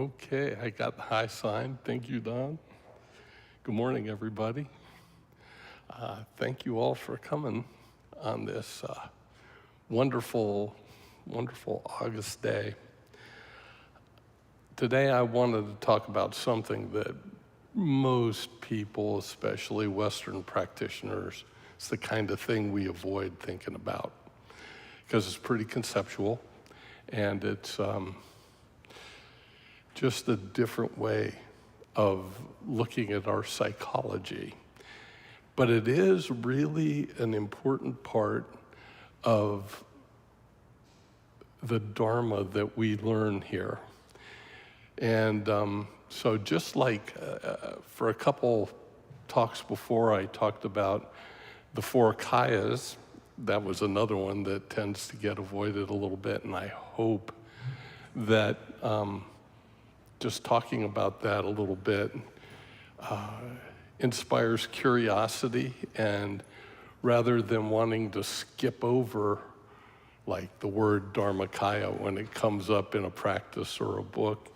Okay, I got the high sign. Thank you, Don. Good morning, everybody. Thank you all for coming on this wonderful, wonderful August day. Today, I wanted to talk about something that most people, especially Western practitioners, it's the kind of thing we avoid thinking about because it's pretty conceptual and it's just a different way of looking at our psychology. But it is really an important part of the Dharma that we learn here. And so just like for a couple talks before, I talked about the four kayas. That was another one that tends to get avoided a little bit, and I hope that just talking about that a little bit inspires curiosity, and rather than wanting to skip over like the word Dharmakaya when it comes up in a practice or a book,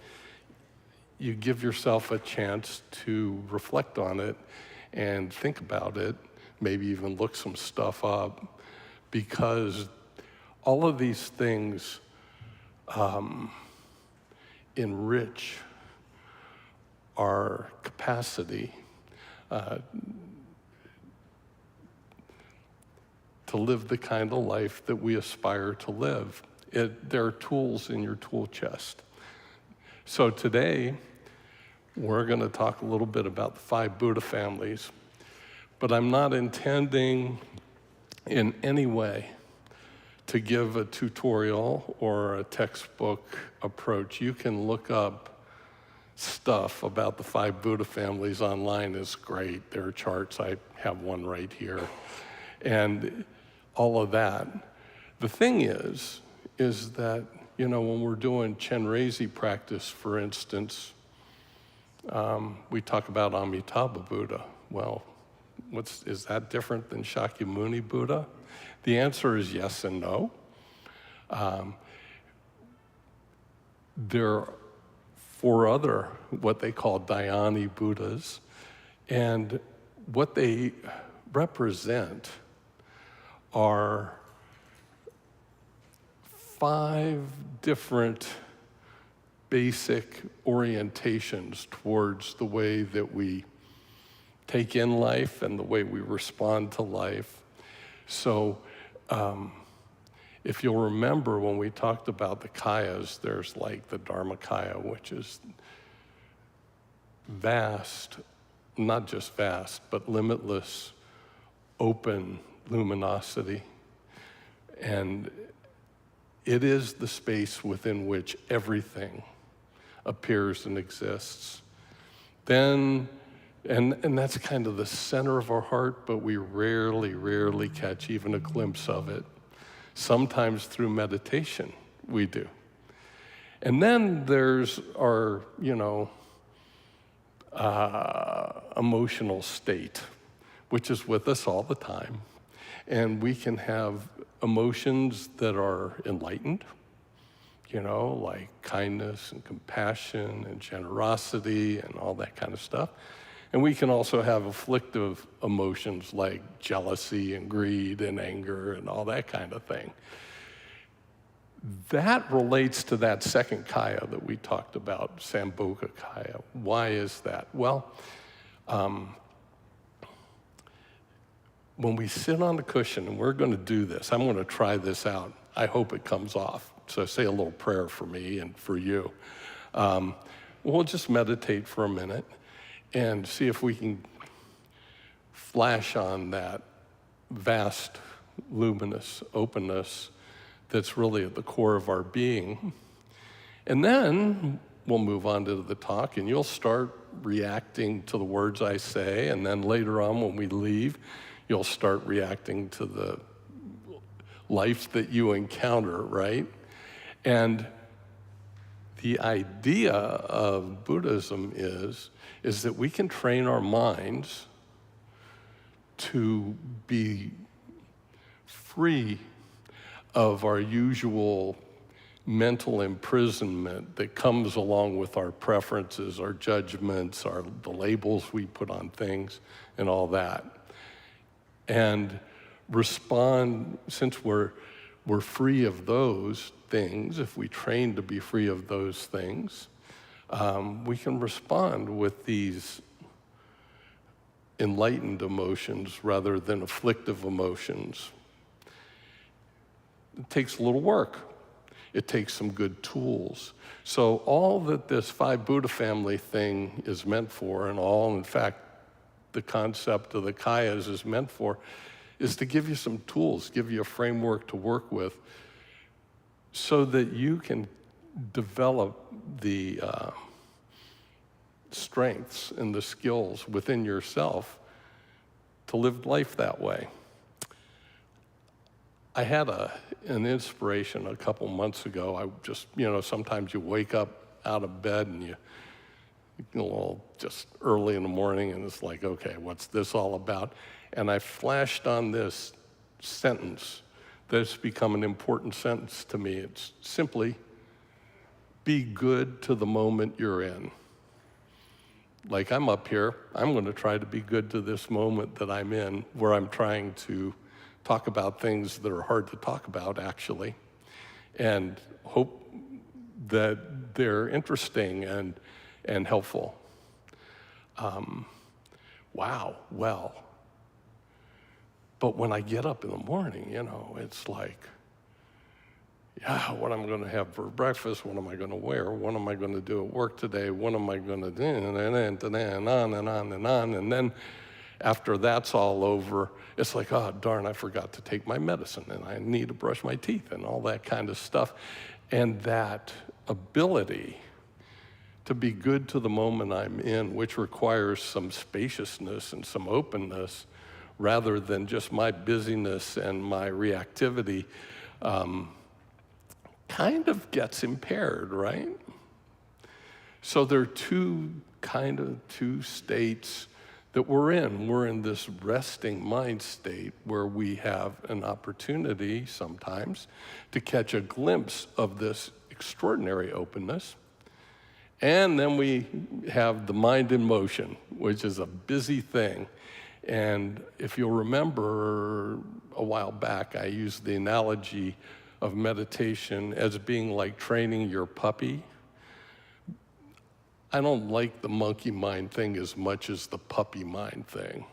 you give yourself a chance to reflect on it and think about it, maybe even look some stuff up, because all of these things enrich our capacity to live the kind of life that we aspire to live. There are tools in your tool chest. So today, we're going to talk a little bit about the 5 Buddha families, but I'm not intending in any way to give a tutorial or a textbook approach. You can look up stuff about the 5 Buddha families online. Is great. There are charts. I have one right here. And all of that. The thing is that, you know, when we're doing Chenrezig practice, for instance, we talk about Amitabha Buddha. Well, is that different than Shakyamuni Buddha? The answer is yes and no. There are 4 other, what they call Dhyani Buddhas, and what they represent are 5 different basic orientations towards the way that we take in life and the way we respond to life. So if you'll remember when we talked about the kayas, there's like the Dharmakaya, which is vast, not just vast, but limitless, open luminosity. And it is the space within which everything appears and exists. Then, and that's kind of the center of our heart, but we rarely catch even a glimpse of it. Sometimes through meditation, we do. And then there's our, emotional state, which is with us all the time. And we can have emotions that are enlightened, like kindness and compassion and generosity and all that kind of stuff. And we can also have afflictive emotions like jealousy and greed and anger and all that kind of thing. That relates to that second kaya that we talked about, Sambhoga kaya. Why is that? Well, when we sit on the cushion, and we're going to do this, I'm going to try this out. I hope it comes off. So say a little prayer for me and for you. We'll just meditate for a minute and see if we can flash on that vast, luminous openness that's really at the core of our being. And then we'll move on to the talk, and you'll start reacting to the words I say, and then later on when we leave, you'll start reacting to the life that you encounter, right? And the idea of Buddhism is that we can train our minds to be free of our usual mental imprisonment that comes along with our preferences, our judgments, the labels we put on things, and all that. And respond, since we're free of those things, if we train to be free of those things, we can respond with these enlightened emotions rather than afflictive emotions. It takes a little work. It takes some good tools. So all that this 5 Buddha family thing is meant for, and all, in fact, the concept of the Kayas is meant for, is to give you some tools, give you a framework to work with so that you can develop the strengths and the skills within yourself to live life that way. I had an inspiration a couple months ago. I just, sometimes you wake up out of bed and you just early in the morning, and it's like, okay, what's this all about? And I flashed on this sentence that's become an important sentence to me. It's simply, be good to the moment you're in. Like, I'm up here, I'm going to try to be good to this moment that I'm in, where I'm trying to talk about things that are hard to talk about, actually, and hope that they're interesting and helpful. Wow, well. But when I get up in the morning, it's like, yeah, what am I going to have for breakfast? What am I going to wear? What am I going to do at work today? What am I going to do? And on and on and on. And then after that's all over, it's like, oh, darn, I forgot to take my medicine, and I need to brush my teeth and all that kind of stuff. And that ability to be good to the moment I'm in, which requires some spaciousness and some openness, rather than just my busyness and my reactivity, kind of gets impaired, right? So there are two states that we're in. We're in this resting mind state where we have an opportunity sometimes to catch a glimpse of this extraordinary openness. And then we have the mind in motion, which is a busy thing. And if you'll remember a while back, I used the analogy of meditation as being like training your puppy. I don't like the monkey mind thing as much as the puppy mind thing.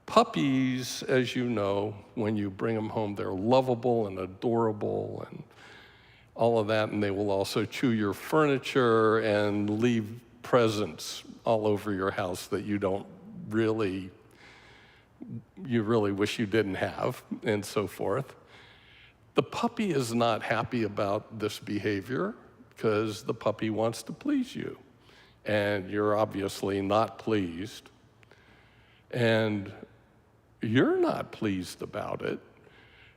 Puppies, as you know, when you bring them home, they're lovable and adorable and all of that, and they will also chew your furniture and leave presents all over your house that you really wish you didn't have, and so forth. The puppy is not happy about this behavior because the puppy wants to please you, and you're obviously not pleased, and you're not pleased about it.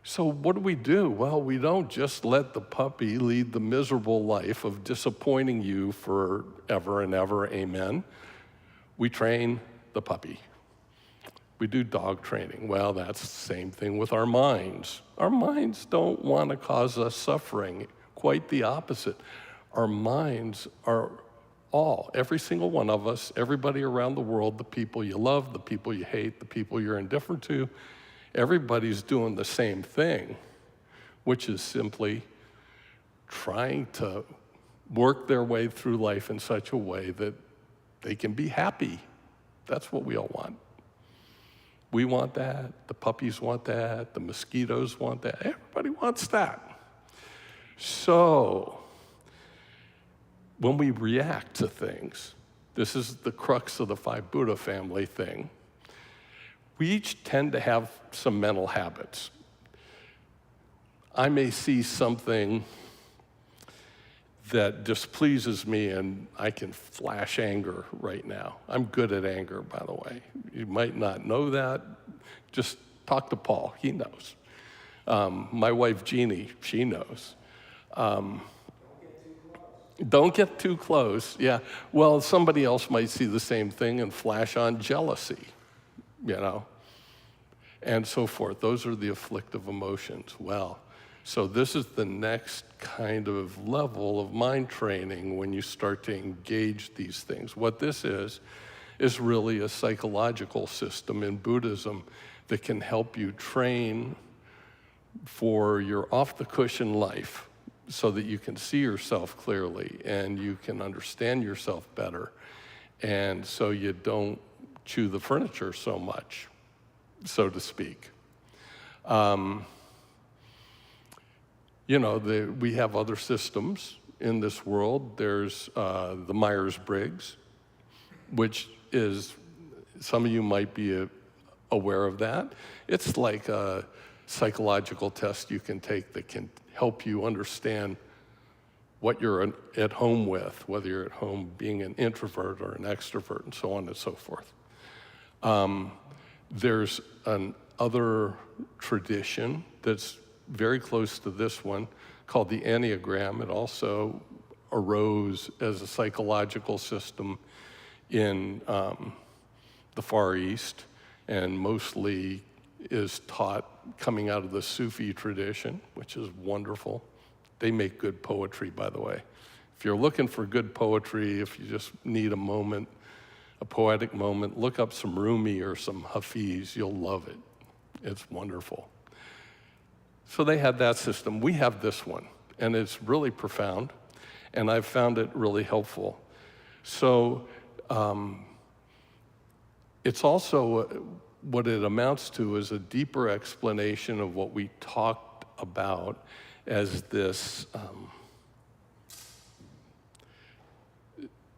So what do? Well, we don't just let the puppy lead the miserable life of disappointing you forever and ever, amen. We train the puppy. We do dog training. Well, that's the same thing with our minds. Our minds don't want to cause us suffering. Quite the opposite. Our minds are every single one of us, everybody around the world, the people you love, the people you hate, the people you're indifferent to, everybody's doing the same thing, which is simply trying to work their way through life in such a way that they can be happy. That's what we all want. We want that, the puppies want that, the mosquitoes want that, everybody wants that. So, when we react to things, this is the crux of the 5 Buddha family thing, we each tend to have some mental habits. I may see something that displeases me and I can flash anger right now. I'm good at anger, by the way. You might not know that. Just talk to Paul, he knows. My wife, Jeannie, she knows. Don't get too close, yeah. Well, somebody else might see the same thing and flash on jealousy, and so forth. Those are the afflictive emotions. Well, So this is the next kind of level of mind training when you start to engage these things. What this is really a psychological system in Buddhism that can help you train for your off-the-cushion life so that you can see yourself clearly and you can understand yourself better, and so you don't chew the furniture so much, so to speak. We have other systems in this world. There's the Myers-Briggs, which is, some of you might be aware of that. It's like a psychological test you can take that can help you understand what you're at home with, whether you're at home being an introvert or an extrovert, and so on and so forth. There's another tradition that's very close to this one called the Enneagram. It also arose as a psychological system in the Far East, and mostly is taught coming out of the Sufi tradition, which is wonderful. They make good poetry, by the way. If you're looking for good poetry, if you just need a moment, a poetic moment, look up some Rumi or some Hafiz. You'll love it. It's wonderful. So they had that system. We have this one, and it's really profound, and I've found it really helpful. So it's also, what it amounts to is a deeper explanation of what we talked about as this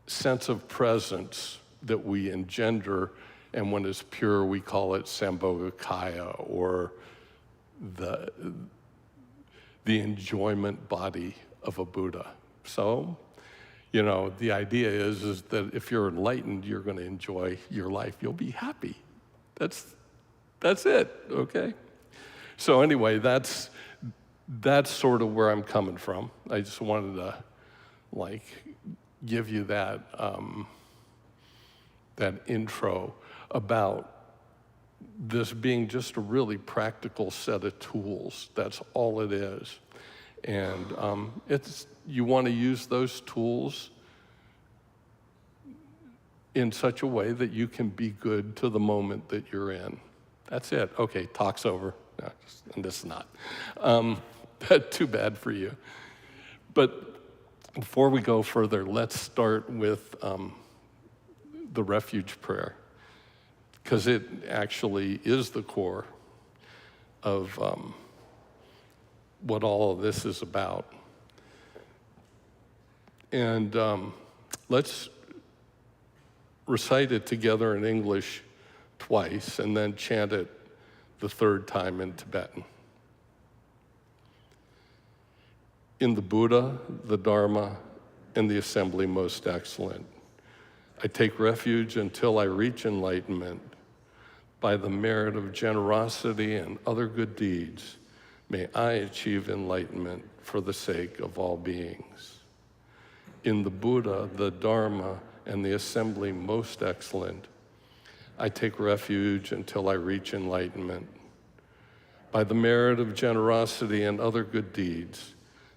sense of presence that we engender, and when it's pure, we call it Sambhogakaya, or the enjoyment body of a Buddha. So, the idea is that if you're enlightened, you're going to enjoy your life. You'll be happy. That's it, okay? So anyway, that's sort of where I'm coming from. I just wanted to give you that that intro about this being just a really practical set of tools. That's all it is. And you want to use those tools in such a way that you can be good to the moment that you're in. That's it. Okay, talk's over. No, and this is not. Too bad for you. But before we go further, let's start with the refuge prayer, because it actually is the core of what all of this is about. And let's recite it together in English twice, and then chant it the third time in Tibetan. In the Buddha, the Dharma, and the assembly most excellent, I take refuge until I reach enlightenment. By the merit of generosity and other good deeds, may I achieve enlightenment for the sake of all beings. In the Buddha, the Dharma, and the assembly most excellent, I take refuge until I reach enlightenment. By the merit of generosity and other good deeds,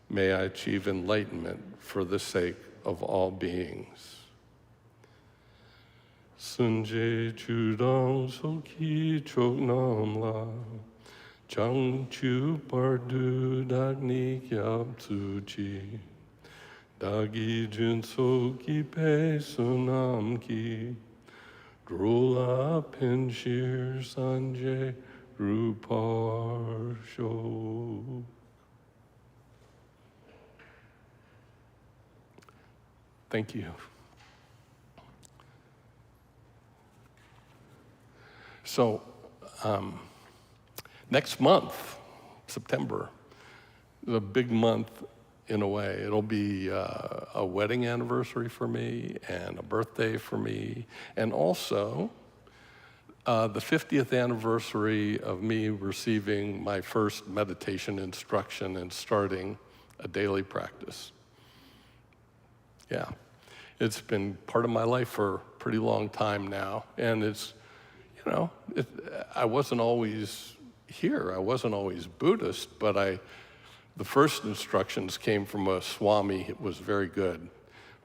may I achieve enlightenment for the sake of all beings. Sunje chudang soki chok nam la, chang chu pardu dagni kyab tsuchi, dagi jun soki pe sunam ki, drula pinshir sanje rupar shok. Thank you. So, next month, September, is a big month in a way. It'll be a wedding anniversary for me and a birthday for me, and also the 50th anniversary of me receiving my first meditation instruction and starting a daily practice. Yeah, it's been part of my life for a pretty long time now, and it's, I wasn't always here. I wasn't always Buddhist, but I The first instructions came from a Swami. It was very good.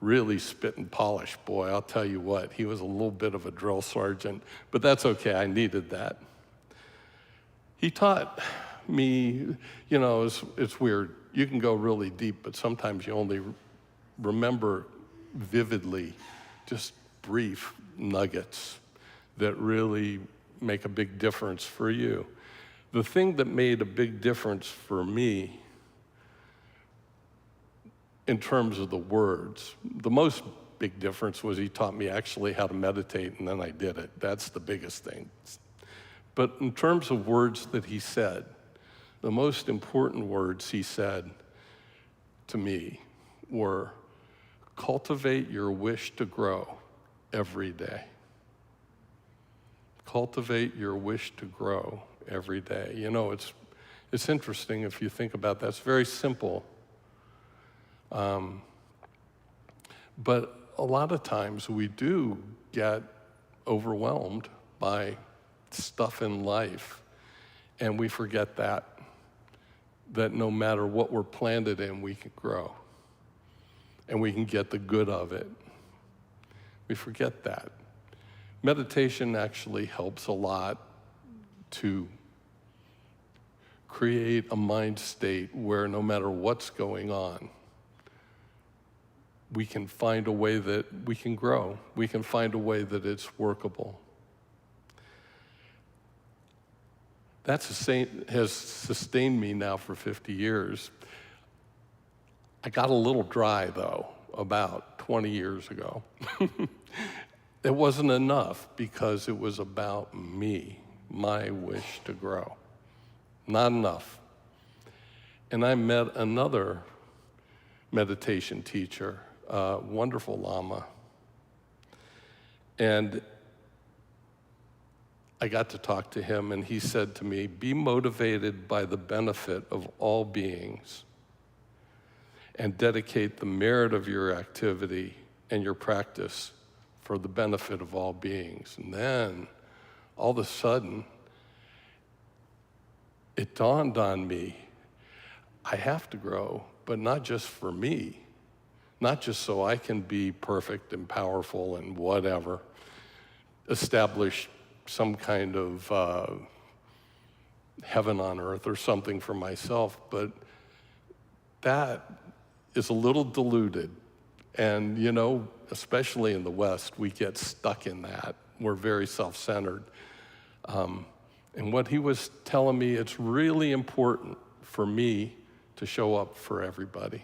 Really spit and polish. Boy, I'll tell you what, he was a little bit of a drill sergeant, but that's okay, I needed that. He taught me, it's weird. You can go really deep, but sometimes you only remember vividly just brief nuggets that really make a big difference for you. The thing that made a big difference for me in terms of the words, the most big difference was he taught me actually how to meditate, and then I did it. That's the biggest thing. But in terms of words that he said, the most important words he said to me were, cultivate your wish to grow every day. Cultivate your wish to grow every day. It's interesting if you think about that. It's very simple. But a lot of times we do get overwhelmed by stuff in life, and we forget that no matter what we're planted in, we can grow, and we can get the good of it. We forget that. Meditation actually helps a lot to create a mind state where no matter what's going on, we can find a way that we can grow. We can find a way that it's workable. That has sustained me now for 50 years. I got a little dry, though, about 20 years ago. It wasn't enough because it was about me, my wish to grow. Not enough. And I met another meditation teacher, a wonderful Lama. And I got to talk to him, and he said to me, be motivated by the benefit of all beings and dedicate the merit of your activity and your practice for the benefit of all beings. And then, all of a sudden, it dawned on me, I have to grow, but not just for me, not just so I can be perfect and powerful and whatever, establish some kind of heaven on earth or something for myself, but that is a little diluted. And especially in the West, we get stuck in that. We're very self-centered. And what he was telling me, it's really important for me to show up for everybody,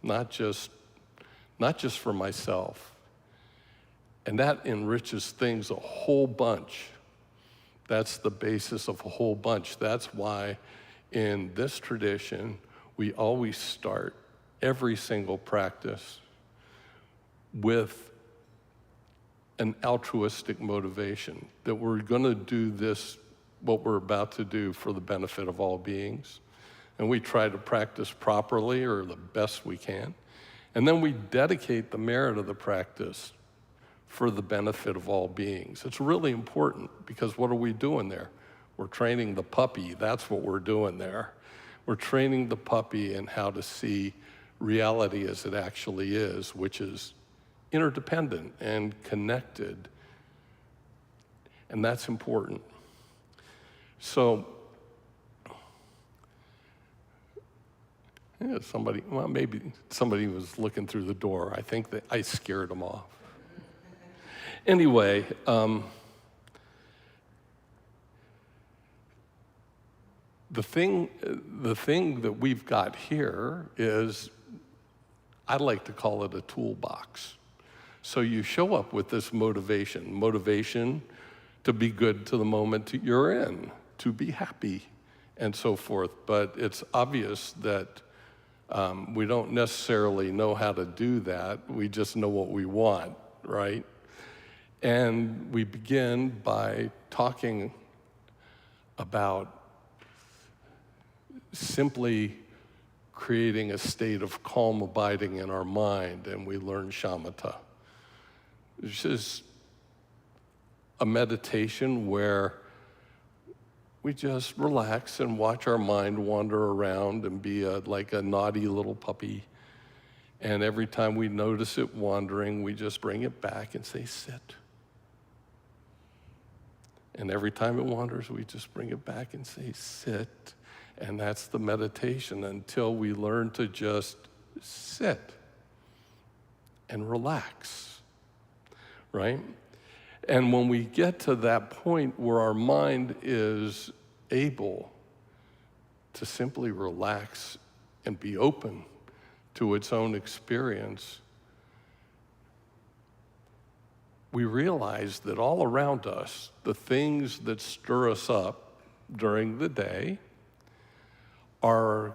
not just for myself. And that enriches things a whole bunch. That's the basis of a whole bunch. That's why in this tradition, we always start every single practice with an altruistic motivation, that we're gonna do this, what we're about to do, for the benefit of all beings. And we try to practice properly or the best we can. And then we dedicate the merit of the practice for the benefit of all beings. It's really important, because what are we doing there? We're training the puppy. That's what we're doing there. We're training the puppy in how to see reality as it actually is, which is interdependent and connected. And that's important. So, maybe somebody was looking through the door. I think that I scared them off. Anyway, the thing that we've got here is, I like to call it a toolbox. So you show up with this motivation to be good to the moment you're in, to be happy, and so forth. But it's obvious that we don't necessarily know how to do that. We just know what we want, right? And we begin by talking about simply creating a state of calm abiding in our mind, and we learn shamatha. It's just a meditation where we just relax and watch our mind wander around and be like a naughty little puppy. And every time we notice it wandering, we just bring it back and say, sit. And every time it wanders, we just bring it back and say, sit. And that's the meditation until we learn to just sit and relax, right? And when we get to that point where our mind is able to simply relax and be open to its own experience, we realize that all around us, the things that stir us up during the day are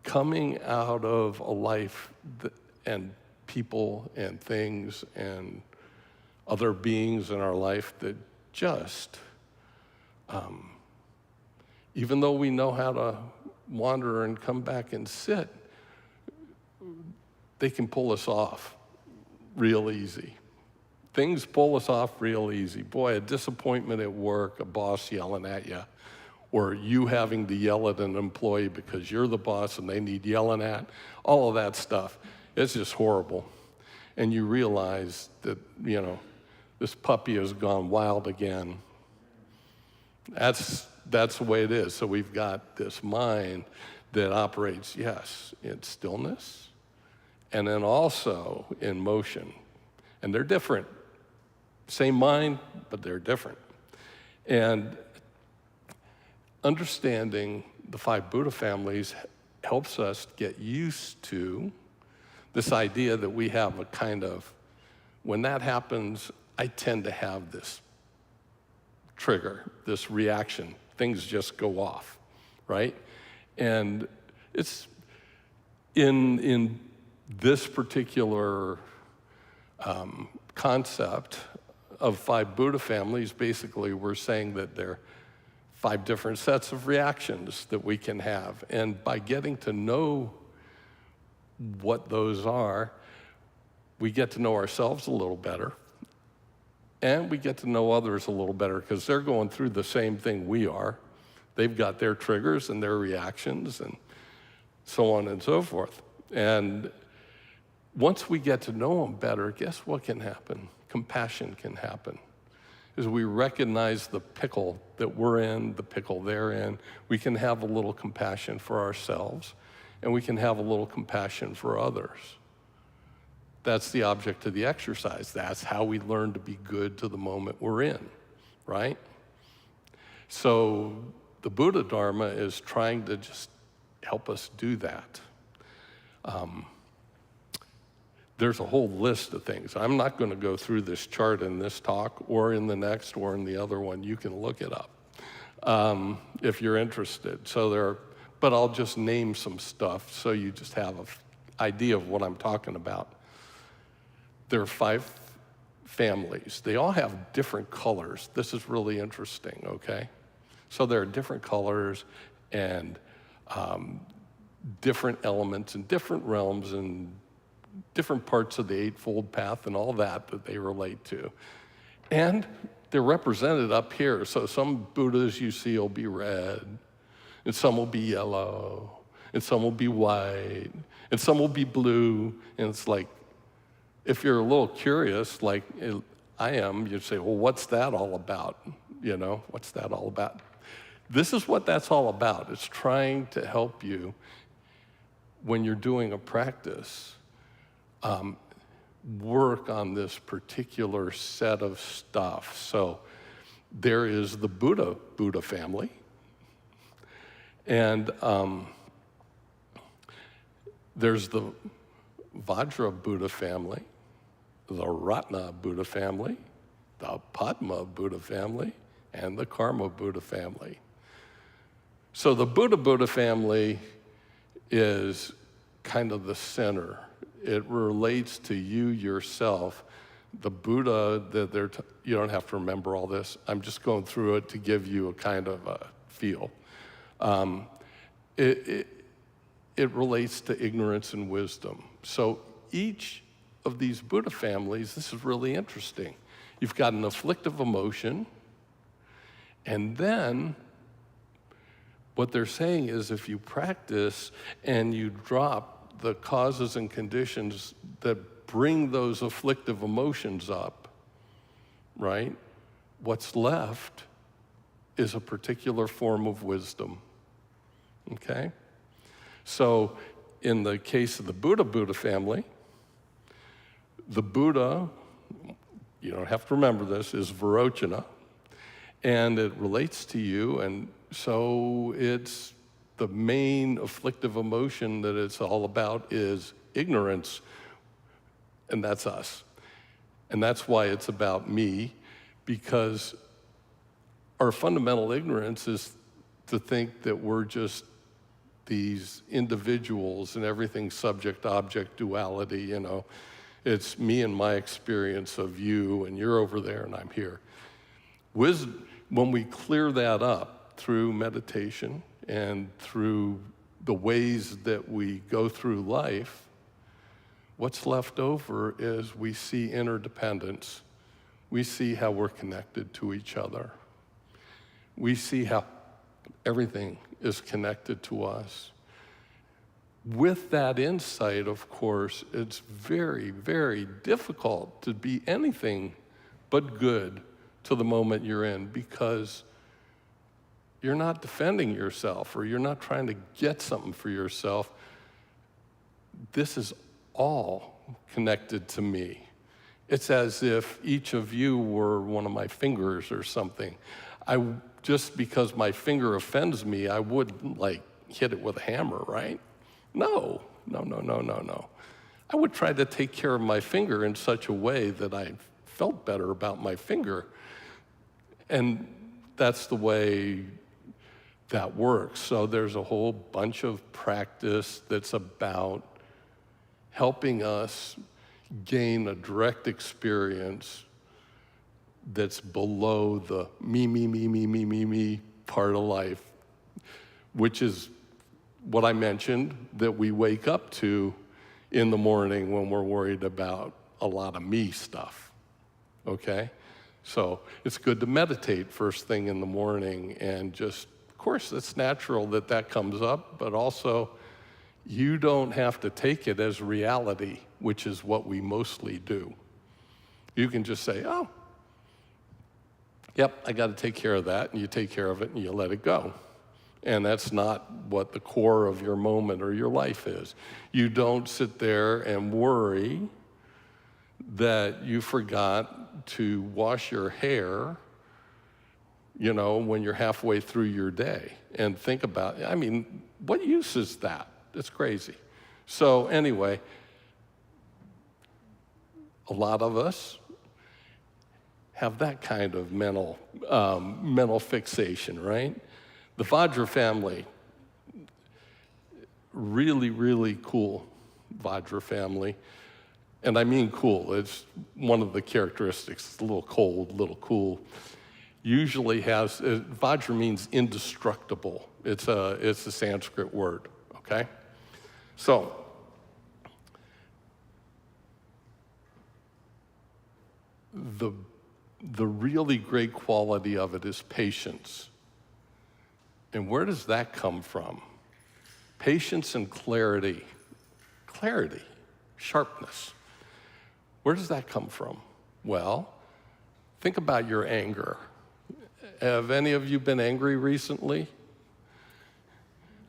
coming out of a life and people and things and other beings in our life that just, even though we know how to wander and come back and sit, they can pull us off real easy. Things pull us off real easy. Boy, a disappointment at work, a boss yelling at you, or you having to yell at an employee because you're the boss and they need yelling at, all of that stuff. It's just horrible. And you realize that, this puppy has gone wild again. That's the way it is. So we've got this mind that operates, yes, in stillness, and then also in motion. And they're different. Same mind, but they're different. And understanding the 5 Buddha families helps us get used to this idea that we have a kind of, when that happens, I tend to have this trigger, this reaction. Things just go off, right? And it's in this particular concept of 5 Buddha families, basically we're saying that there are 5 different sets of reactions that we can have. And by getting to know what those are, we get to know ourselves a little better. And we get to know others a little better because they're going through the same thing we are. They've got their triggers and their reactions and so on and so forth. And once we get to know them better, guess what can happen? Compassion can happen. As we recognize the pickle that we're in, the pickle they're in, we can have a little compassion for ourselves, and we can have a little compassion for others. That's the object of the exercise. That's how we learn to be good to the moment we're in, right? So the Buddha Dharma is trying to just help us do that. There's a whole list of things. I'm not going to go through this chart in this talk or in the next or in the other one. You can look it up if you're interested. But I'll just name some stuff so you just have an idea of what I'm talking about. There are 5 families. They all have different colors. This is really interesting, okay? So there are different colors and different elements and different realms and different parts of the Eightfold Path and all that they relate to. And they're represented up here. So some Buddhas you see will be red, and some will be yellow, and some will be white, and some will be blue. And it's like, if you're a little curious, like I am, you'd say, well, what's that all about? What's that all about? This is what that's all about. It's trying to help you when you're doing a practice, work on this particular set of stuff. So there is the Buddha family, and there's the Vajra Buddha family, the Ratna Buddha family, the Padma Buddha family, and the Karma Buddha family. So the Buddha family is kind of the center. It relates to you yourself. The Buddha, you don't have to remember all this. I'm just going through it to give you a kind of a feel. It relates to ignorance and wisdom. So each of these Buddha families, this is really interesting. You've got an afflictive emotion, and then What they're saying is if you practice and you drop the causes and conditions that bring those afflictive emotions up, right? What's left is a particular form of wisdom, okay? So in the case of the Buddha family, the Buddha, you don't have to remember this, is Virochana, and it relates to you, and so it's the main afflictive emotion that it's all about is ignorance, and that's us. And that's why it's about me, because our fundamental ignorance is to think that we're just these individuals and everything's subject-object duality, you know. It's me and my experience of you, and you're over there and I'm here. When we clear that up through meditation and through the ways that we go through life, what's left over is we see interdependence. We see how we're connected to each other. We see how everything is connected to us. With that insight, of course, it's very, very difficult to be anything but good to the moment you're in, because you're not defending yourself or you're not trying to get something for yourself. This is all connected to me. It's as if each of you were one of my fingers or something. Just because my finger offends me, I wouldn't like hit it with a hammer, right? No. I would try to take care of my finger in such a way that I felt better about my finger. And that's the way that works. So there's a whole bunch of practice that's about helping us gain a direct experience that's below the me part of life, which is what I mentioned that we wake up to in the morning when we're worried about a lot of me stuff, okay? So it's good to meditate first thing in the morning, and just, of course, it's natural that that comes up, but also you don't have to take it as reality, which is what we mostly do. You can just say, oh, yep, I got to take care of that, and you take care of it and you let it go. And that's not what the core of your moment or your life is. You don't sit there and worry that you forgot to wash your hair, you know, when you're halfway through your day, and think about, I mean, what use is that? It's crazy. So anyway, a lot of us have that kind of mental fixation, right? The Vajra family, really, really cool Vajra family. And I mean cool, it's one of the characteristics, it's a little cold, a little cool. Usually has, Vajra means indestructible. It's a Sanskrit word, okay? So, the really great quality of it is patience. And where does that come from? Patience and clarity. Clarity, sharpness. Where does that come from? Well, think about your anger. Have any of you been angry recently?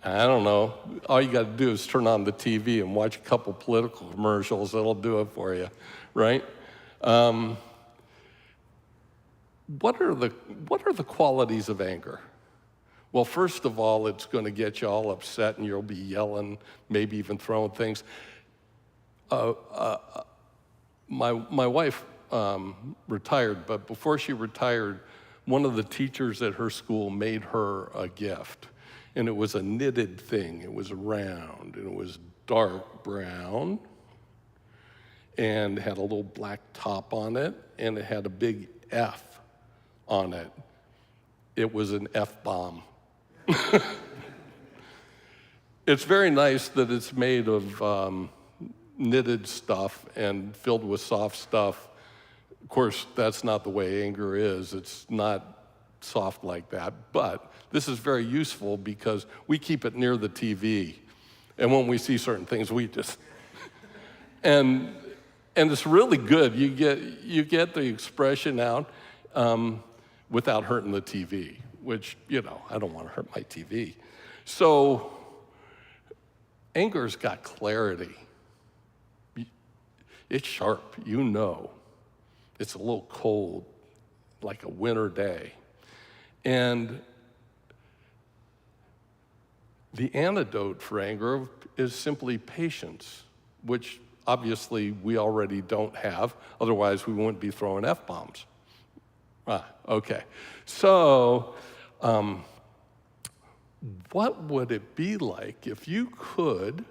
I don't know. All you got to do is turn on the TV and watch a couple political commercials. That'll do it for you, right? What are the qualities of anger? Well, first of all, it's going to get you all upset and you'll be yelling, maybe even throwing things. My wife retired, but before she retired, one of the teachers at her school made her a gift. And it was a knitted thing. It was round, and it was dark brown, and had a little black top on it, and it had a big F on it. It was an F-bomb. It's very nice that it's made of knitted stuff and filled with soft stuff. Of course, that's not the way anger is. It's not soft like that, but This is very useful because we keep it near the TV. And when we see certain things, we just, and it's really good. You get the expression out without hurting the TV, which, I don't want to hurt my TV. So anger's got clarity. It's sharp, It's a little cold, like a winter day. And the antidote for anger is simply patience, which obviously we already don't have, otherwise we wouldn't be throwing F-bombs. Okay. So, what would it be like if you could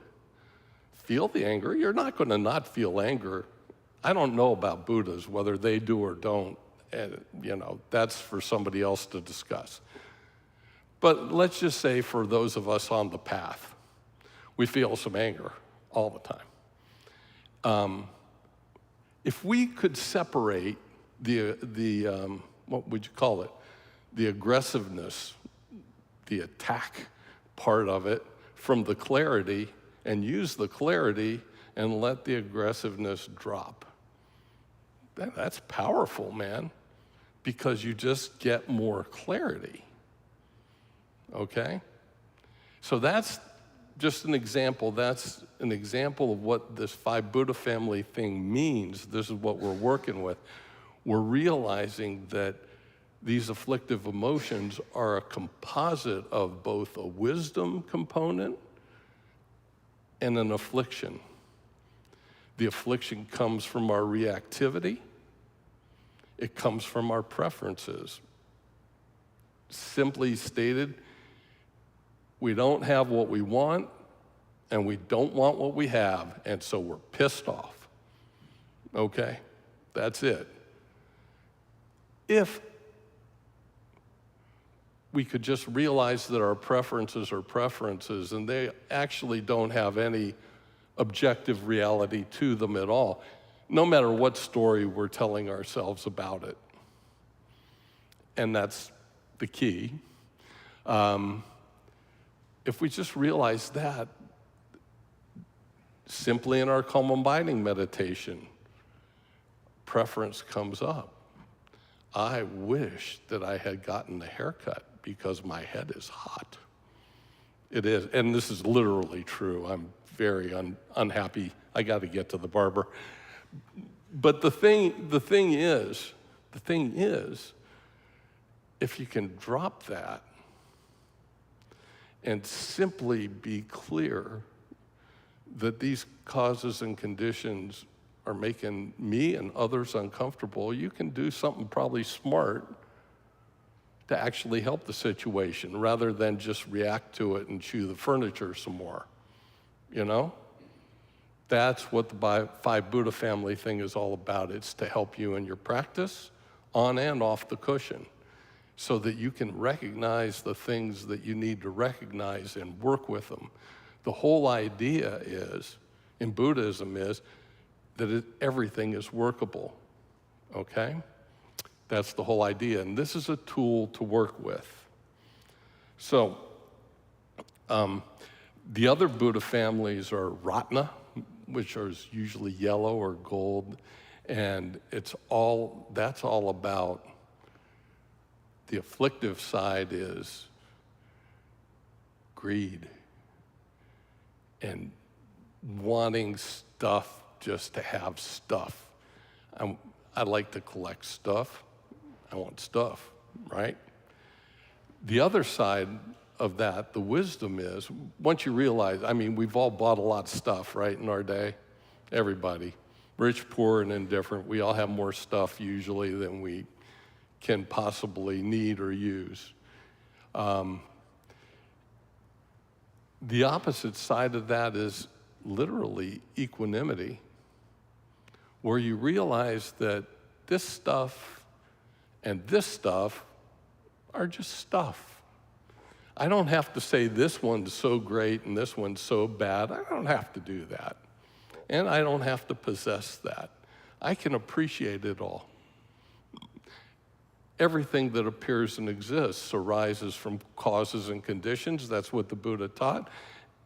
feel the anger? You're not going to not feel anger. I don't know about Buddhas, whether they do or don't. That's for somebody else to discuss. But let's just say for those of us on the path, we feel some anger all the time. If we could separate the what would you call it? The aggressiveness, the attack part of it from the clarity, and use the clarity and let the aggressiveness drop. That's powerful, man, because you just get more clarity, okay? So that's just an example. That's an example of what this 5 Buddha family thing means. This is what we're working with. We're realizing that these afflictive emotions are a composite of both a wisdom component and an affliction. The affliction comes from our reactivity. It comes from our preferences. Simply stated, we don't have what we want, and we don't want what we have, and so we're pissed off. Okay? That's it. If we could just realize that our preferences are preferences, and they actually don't have any objective reality to them at all, no matter what story we're telling ourselves about it. And that's the key. If we just realize that, simply in our calm abiding meditation, preference comes up. I wish that I had gotten a haircut because my head is hot. It is, and this is literally true. I'm very unhappy. I got to get to the barber. But the thing is, if you can drop that and simply be clear that these causes and conditions are making me and others uncomfortable, you can do something probably smart to actually help the situation rather than just react to it and chew the furniture some more, That's what the 5 Buddha family thing is all about. It's to help you in your practice, on and off the cushion, so that you can recognize the things that you need to recognize and work with them. The whole idea is, in Buddhism, is that everything is workable, okay? That's the whole idea, and this is a tool to work with. So, the other Buddha families are Ratna, which is usually yellow or gold, and that's all about the afflictive side is greed and wanting stuff just to have stuff. I like to collect stuff. I want stuff, right? The other side of that, the wisdom is, once you realize, we've all bought a lot of stuff, right, in our day? Everybody. Rich, poor, and indifferent. We all have more stuff usually than we can possibly need or use. The opposite side of that is literally equanimity, where you realize that this stuff and this stuff are just stuff. I don't have to say this one's so great and this one's so bad. I don't have to do that. And I don't have to possess that. I can appreciate it all. everything that appears and exists arises from causes and conditions. That's what the Buddha taught.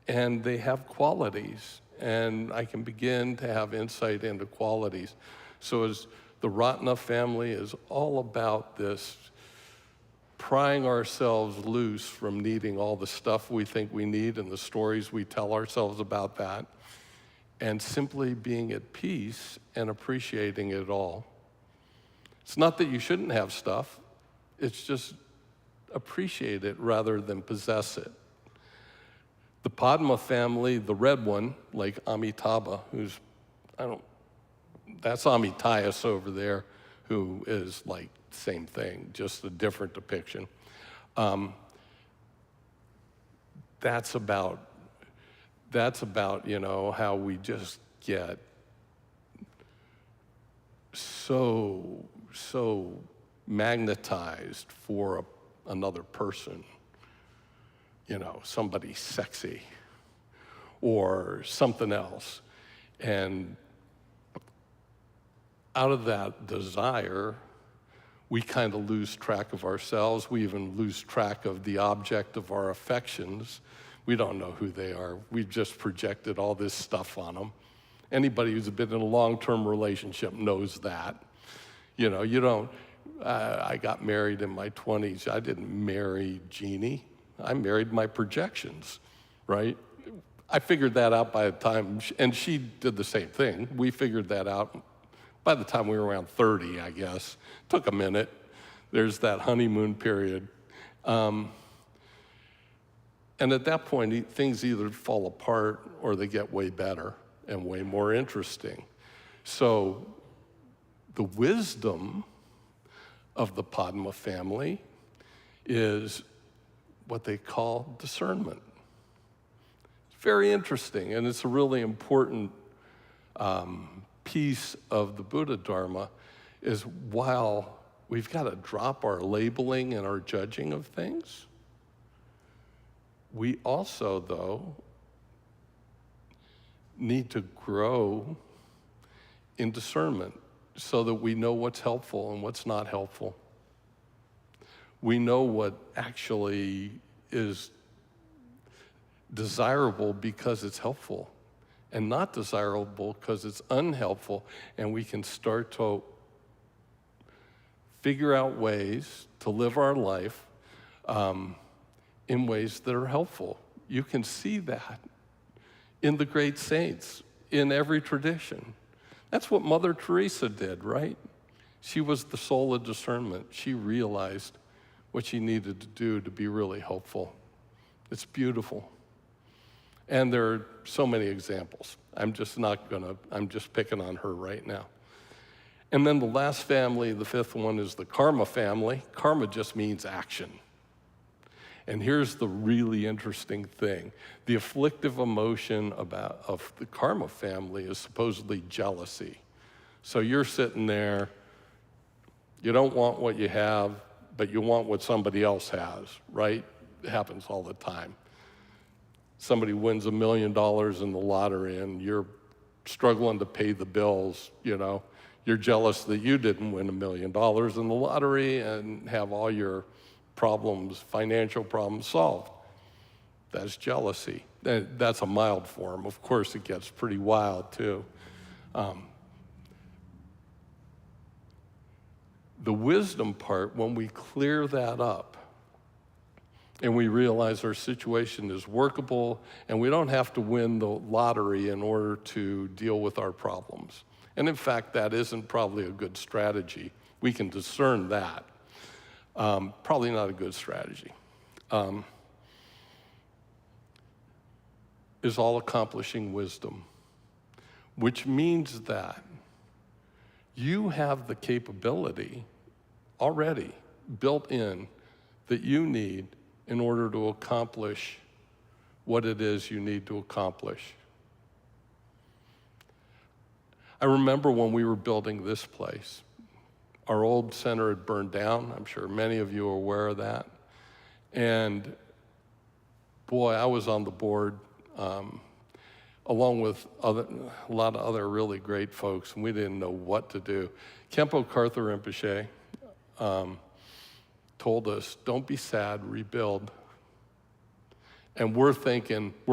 And they have qualities. And I can begin to have insight into qualities. So as the Ratna family is all about this, prying ourselves loose from needing all the stuff we think we need and the stories we tell ourselves about that, and simply being at peace and appreciating it all. It's not that you shouldn't have stuff, it's just appreciate it rather than possess it. The Padma family, the red one, like Amitabha, that's Amitayus over there, who is like same thing, just a different depiction. That's about, how we just get so magnetized for another person, somebody sexy or something else. And out of that desire, we kind of lose track of ourselves. We even lose track of the object of our affections. We don't know who they are. We've just projected all this stuff on them. Anybody who's been in a long-term relationship knows that. I got married in my 20s. I didn't marry Jeannie. I married my projections, right? I figured that out by the time, and she did the same thing. We figured that out by the time we were around 30, I guess. Took a minute. There's that honeymoon period. And at that point, things either fall apart or they get way better and way more interesting. So the wisdom of the Padma family is what they call discernment. It's very interesting, and it's a really important piece of the Buddha Dharma, is while we've got to drop our labeling and our judging of things, we also, though, need to grow in discernment so that we know what's helpful and what's not helpful. We know what actually is desirable because it's helpful and not desirable because it's unhelpful, and we can start to figure out ways to live our life in ways that are helpful. You can see that in the great saints, in every tradition. That's what Mother Teresa did, right? She was the soul of discernment. She realized what she needed to do to be really helpful. It's beautiful. And there are so many examples. I'm just picking on her right now. And then the last family, the fifth one, is the karma family. Karma just means action. And here's the really interesting thing. The afflictive emotion of the karma family is supposedly jealousy. So you're sitting there, you don't want what you have, but you want what somebody else has, right? It happens all the time. Somebody wins $1 million in the lottery and you're struggling to pay the bills, You're jealous that you didn't win $1 million in the lottery and have all your problems, financial problems solved. That's jealousy. That's a mild form. Of course, it gets pretty wild too. The wisdom part, when we clear that up and we realize our situation is workable and we don't have to win the lottery in order to deal with our problems. And in fact, that isn't probably a good strategy. We can discern that. Probably not a good strategy. Is all-accomplishing wisdom, which means that you have the capability already built in that you need in order to accomplish what it is you need to accomplish. I remember when we were building this place, our old center had burned down. I'm sure many of you are aware of that. And boy, I was on the board along with a lot of other really great folks, and we didn't know what to do. Khenpo Karthar Rinpoche told us, don't be sad, rebuild. And we're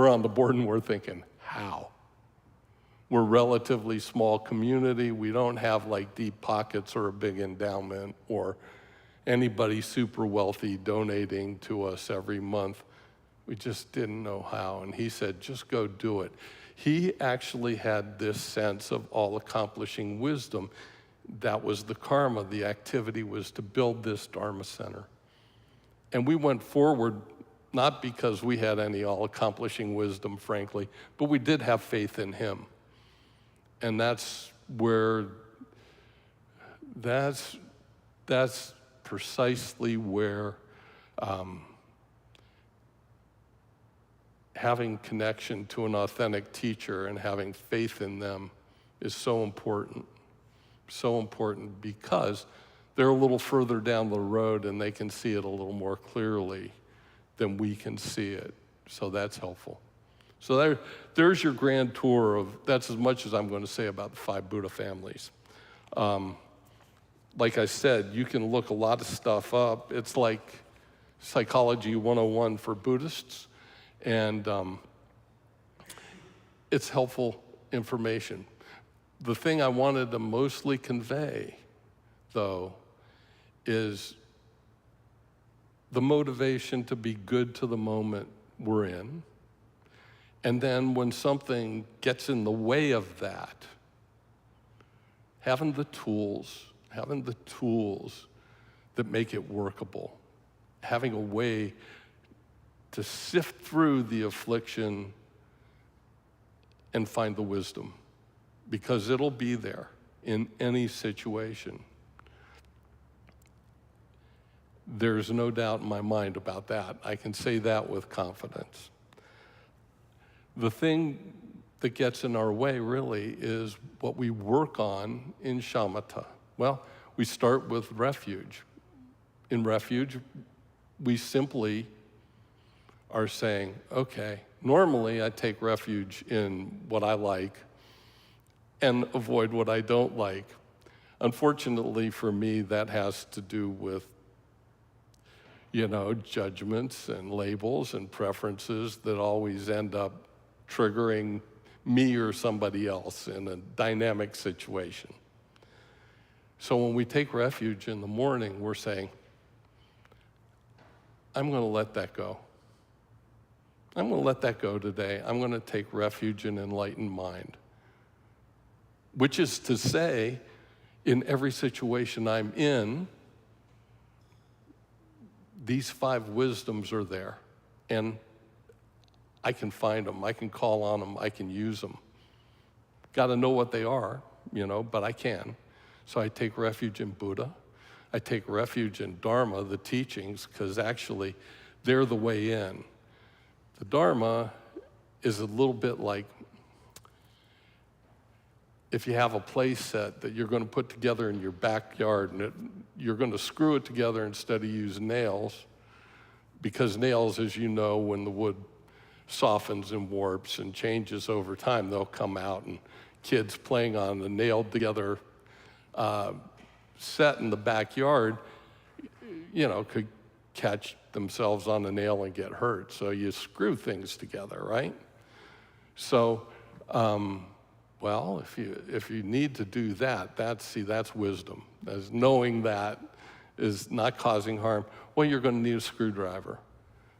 on the board and we're thinking, how? We're a relatively small community. We don't have like deep pockets or a big endowment or anybody super wealthy donating to us every month. We just didn't know how. And he said, just go do it. He actually had this sense of all-accomplishing wisdom. That was the karma. The activity was to build this Dharma center. And we went forward not because we had any all-accomplishing wisdom, frankly, but we did have faith in him. And that's precisely where having connection to an authentic teacher and having faith in them is so important. So important because they're a little further down the road and they can see it a little more clearly than we can see it. So that's helpful. So there's your grand tour of, that's as much as I'm going to say about the 5 Buddha families. Like I said, you can look a lot of stuff up. It's like Psychology 101 for Buddhists, and it's helpful information. The thing I wanted to mostly convey, though, is the motivation to be good to the moment we're in. And then when something gets in the way of that, having the tools that make it workable, having a way to sift through the affliction and find the wisdom, because it'll be there in any situation. There's no doubt in my mind about that. I can say that with confidence. The thing that gets in our way, really, is what we work on in shamatha. Well, we start with refuge. In refuge, we simply are saying, okay, normally I take refuge in what I like and avoid what I don't like. Unfortunately for me, that has to do with judgments and labels and preferences that always end up triggering me or somebody else in a dynamic situation. So when we take refuge in the morning, we're saying, I'm going to let that go. I'm going to let that go today. I'm going to take refuge in enlightened mind. Which is to say, in every situation I'm in, these 5 wisdoms are there. And I can find them, I can call on them, I can use them. Got to know what they are, but I can. So I take refuge in Buddha. I take refuge in Dharma, the teachings, because actually they're the way in. The Dharma is a little bit like if you have a play set that you're going to put together in your backyard and you're going to screw it together instead of use nails, because nails, as you know, when the wood softens and warps and changes over time, they'll come out, and kids playing on the nailed together set in the backyard, could catch themselves on the nail and get hurt. So you screw things together, right? So, if you need to do that, that's wisdom. As knowing that is not causing harm. Well, you're going to need a screwdriver.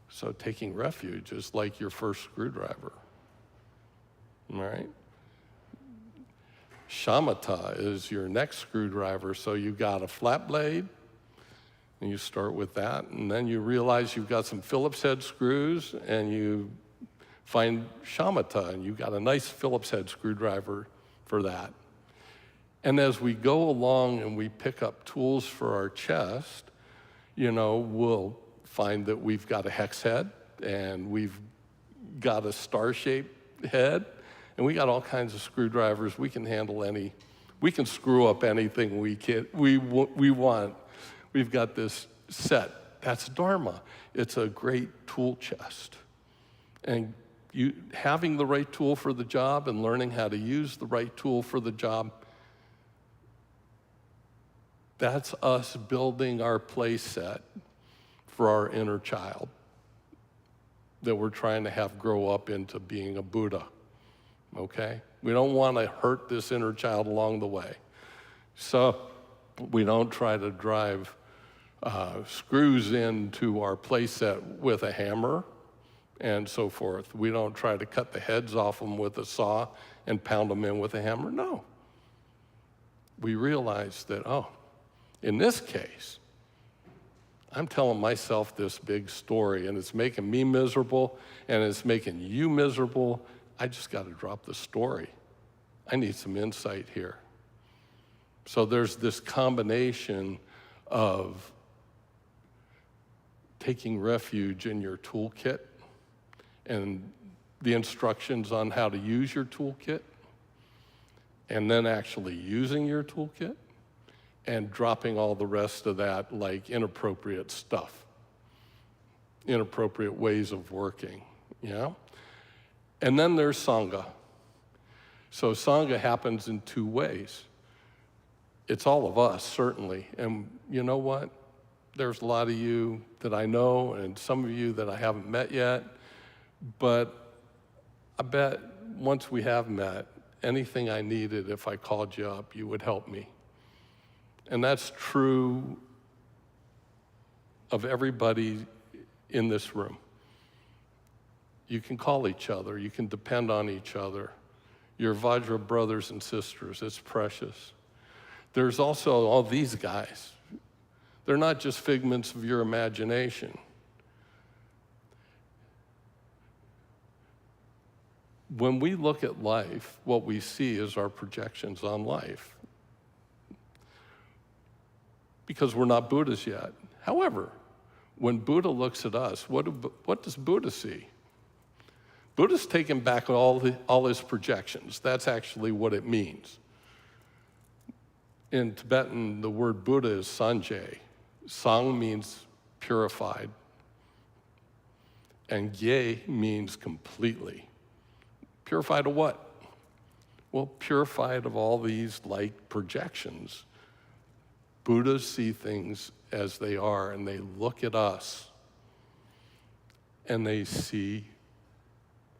So taking refuge is like your first screwdriver, all right? Shamatha is your next screwdriver. So you got a flat blade, and you start with that, and then you realize you've got some Phillips head screws, and you find shamatha, and you've got a nice Phillips head screwdriver for that. And as we go along and we pick up tools for our chest, we'll find that we've got a hex head, and we've got a star-shaped head, and we got all kinds of screwdrivers. We can handle we can screw up anything we want. We've got this set. That's Dharma. It's a great tool chest. And having the right tool for the job and learning how to use the right tool for the job, that's us building our play set for our inner child that we're trying to have grow up into being a Buddha, okay? We don't want to hurt this inner child along the way. So we don't try to drive screws into our playset with a hammer and so forth. We don't try to cut the heads off them with a saw and pound them in with a hammer. No. We realize that, oh, in this case, I'm telling myself this big story, and it's making me miserable, and it's making you miserable. I just got to drop the story. I need some insight here. So there's this combination of taking refuge in your toolkit and the instructions on how to use your toolkit, and then actually using your toolkit, and dropping all the rest of that like inappropriate stuff, inappropriate ways of working, you know? And then there's Sangha. So Sangha happens in two ways. It's all of us, certainly. And you know what? There's a lot of you that I know and some of you that I haven't met yet, but I bet once we have met, anything I needed, if I called you up, you would help me. And that's true of everybody in this room. You can call each other. You can depend on each other. Your Vajra brothers and sisters, it's precious. There's also all these guys. They're not just figments of your imagination. When we look at life, what we see is our projections on life, because we're not Buddhas yet. However, when Buddha looks at us, what does Buddha see? Buddha's taken back all his projections. That's actually what it means. In Tibetan, the word Buddha is Sanjay. Sang means purified, and Gye means completely. Purified of what? Well, purified of all these like projections. Buddhas see things as they are, and they look at us, and they see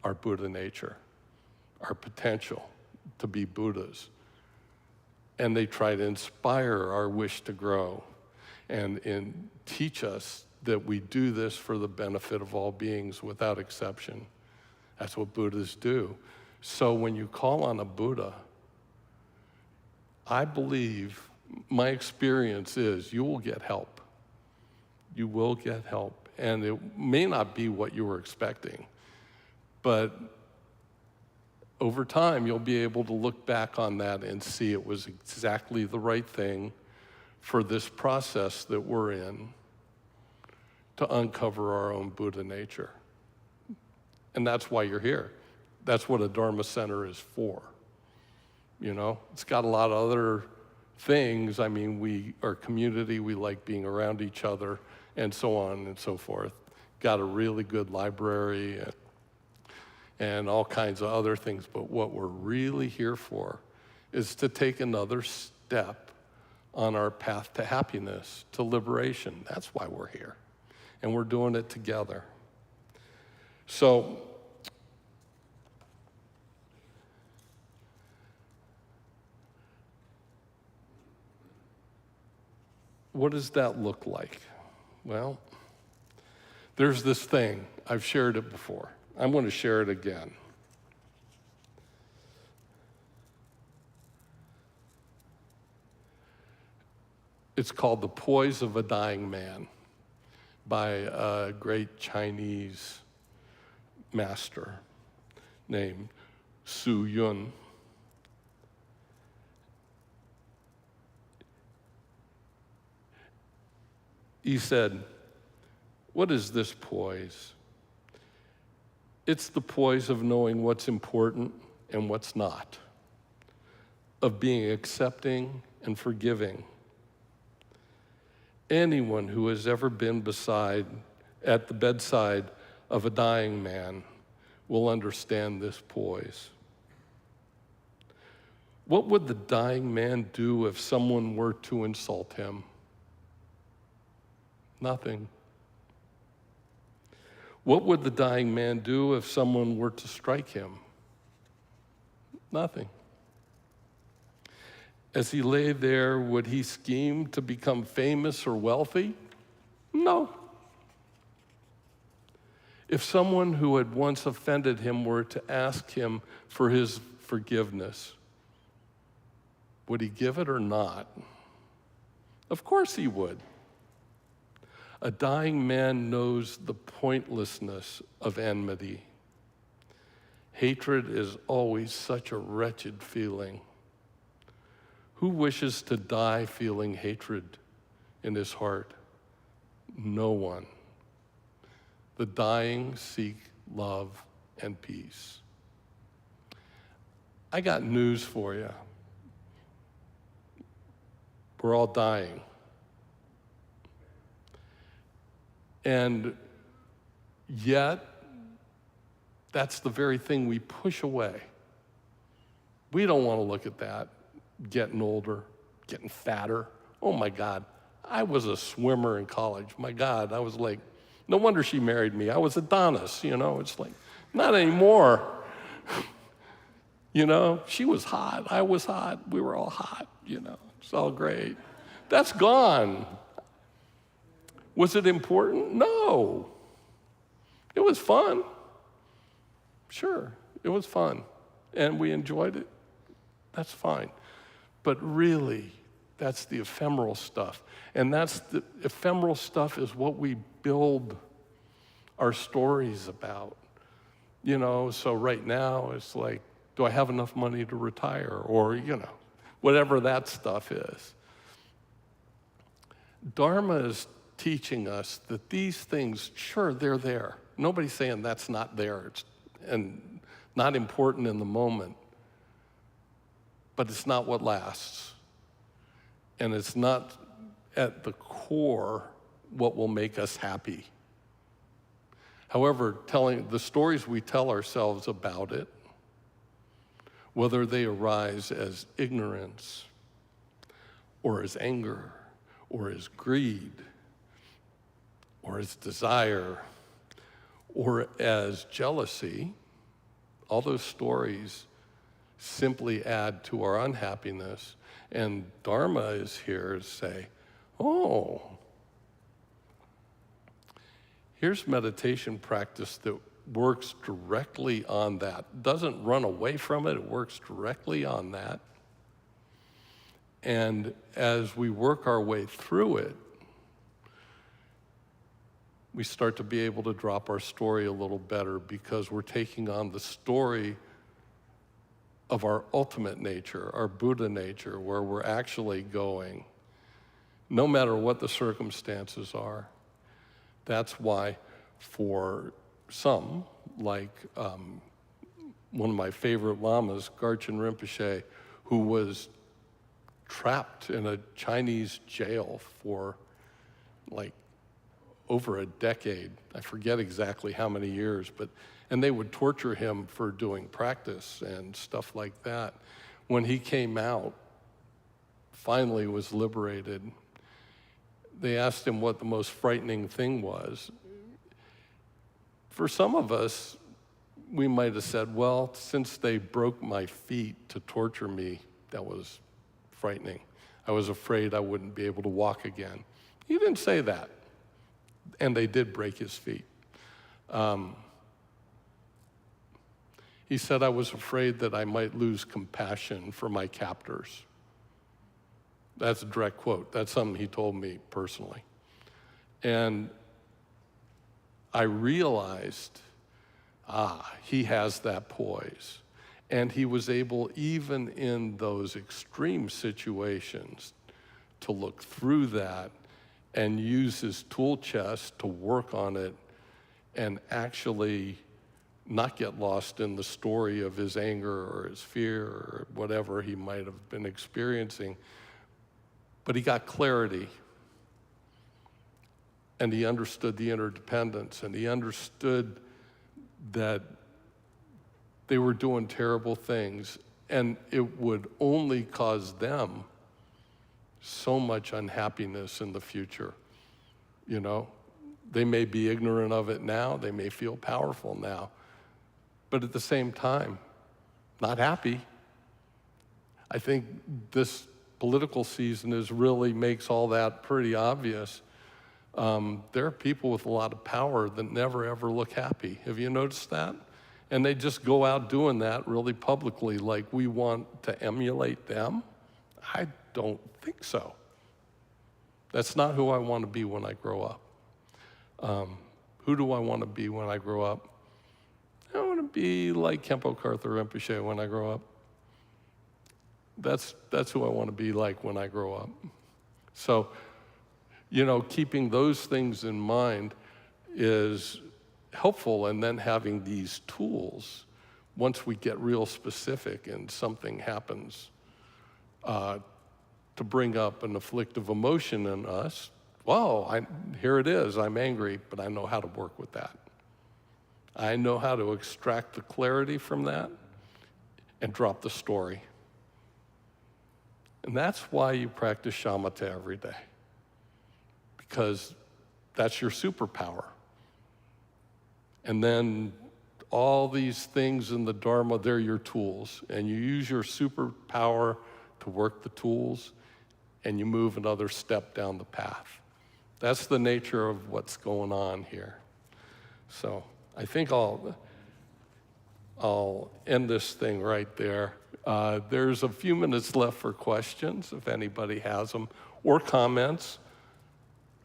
our Buddha nature, our potential to be Buddhas. And they try to inspire our wish to grow and teach us that we do this for the benefit of all beings without exception. That's what Buddhas do. So when you call on a Buddha, I believe, my experience is you will get help. You will get help. And it may not be what you were expecting, but over time, you'll be able to look back on that and see it was exactly the right thing for this process that we're in to uncover our own Buddha nature. And that's why you're here. That's what a Dharma Center is for. You know, it's got a lot of other things. I mean, we are community, we like being around each other, and so on and so forth. Got a really good library and all kinds of other things, but what we're really here for is to take another step on our path to happiness, to liberation. That's why we're here, and we're doing it together. So, what does that look like? Well, there's this thing. I've shared it before. I'm going to share it again. It's called The Poise of a Dying Man by a great Chinese master named Su Yun. He said, "What is this poise? It's the poise of knowing what's important and what's not, of being accepting and forgiving. Anyone who has ever been at the bedside of a dying man will understand this poise. What would the dying man do if someone were to insult him? Nothing. What would the dying man do if someone were to strike him? Nothing. As he lay there, would he scheme to become famous or wealthy? No. If someone who had once offended him were to ask him for his forgiveness, would he give it or not? Of course he would. A dying man knows the pointlessness of enmity. Hatred is always such a wretched feeling. Who wishes to die feeling hatred in his heart? No one. The dying seek love and peace. I got news for you. We're all dying. And yet, that's the very thing we push away. We don't want to look at that. Getting older, getting fatter. Oh my God, I was a swimmer in college. My God, I was like, no wonder she married me. I was Adonis, it's like, not anymore. She was hot, I was hot, we were all hot, it's all great. That's gone. Was it important? No. It was fun. Sure, it was fun. And we enjoyed it. That's fine. But really, that's the ephemeral stuff. And that's the ephemeral stuff is what we build our stories about. So right now it's like, do I have enough money to retire? Or, whatever that stuff is. Dharma is teaching us that these things, sure, they're there. Nobody's saying that's not there and not important in the moment. But it's not what lasts. And it's not at the core what will make us happy. However, telling the stories we tell ourselves about it, whether they arise as ignorance or as anger or as greed or as desire or as jealousy, all those stories simply add to our unhappiness. And Dharma is here to say, oh, here's meditation practice that works directly on that. Doesn't run away from it, it works directly on that. And as we work our way through it, we start to be able to drop our story a little better because we're taking on the story of our ultimate nature, our Buddha nature, where we're actually going, no matter what the circumstances are. That's why for some, like one of my favorite lamas, Garchen Rinpoche, who was trapped in a Chinese jail for like over a decade. I forget exactly how many years, and they would torture him for doing practice and stuff like that. When he came out, finally was liberated, they asked him what the most frightening thing was. For some of us, we might have said, well, since they broke my feet to torture me, that was frightening. I was afraid I wouldn't be able to walk again. He didn't say that. And they did break his feet. He said, I was afraid that I might lose compassion for my captors. That's a direct quote. That's something he told me personally. And I realized, he has that poise. And he was able, even in those extreme situations, to look through that and use his tool chest to work on it and actually not get lost in the story of his anger or his fear or whatever he might have been experiencing. But he got clarity, and he understood the interdependence, and he understood that they were doing terrible things, and it would only cause them so much unhappiness in the future. They may be ignorant of it now, they may feel powerful now, but at the same time, not happy. I think this political season really makes all that pretty obvious. There are people with a lot of power that never ever look happy. Have you noticed that? And they just go out doing that really publicly, like we want to emulate them. I don't think so. That's not who I want to be when I grow up. Who do I want to be when I grow up? I want to be like Khenpo Karthar Rinpoche when I grow up. That's who I want to be like when I grow up. So, keeping those things in mind is helpful, and then having these tools, once we get real specific and something happens to bring up an afflictive emotion in us, here it is, I'm angry, but I know how to work with that. I know how to extract the clarity from that and drop the story. And that's why you practice shamatha every day, because that's your superpower. And then all these things in the Dharma, they're your tools, and you use your superpower to work the tools, and you move another step down the path. That's the nature of what's going on here. So I think I'll end this thing right there. There's a few minutes left for questions, if anybody has them, or comments,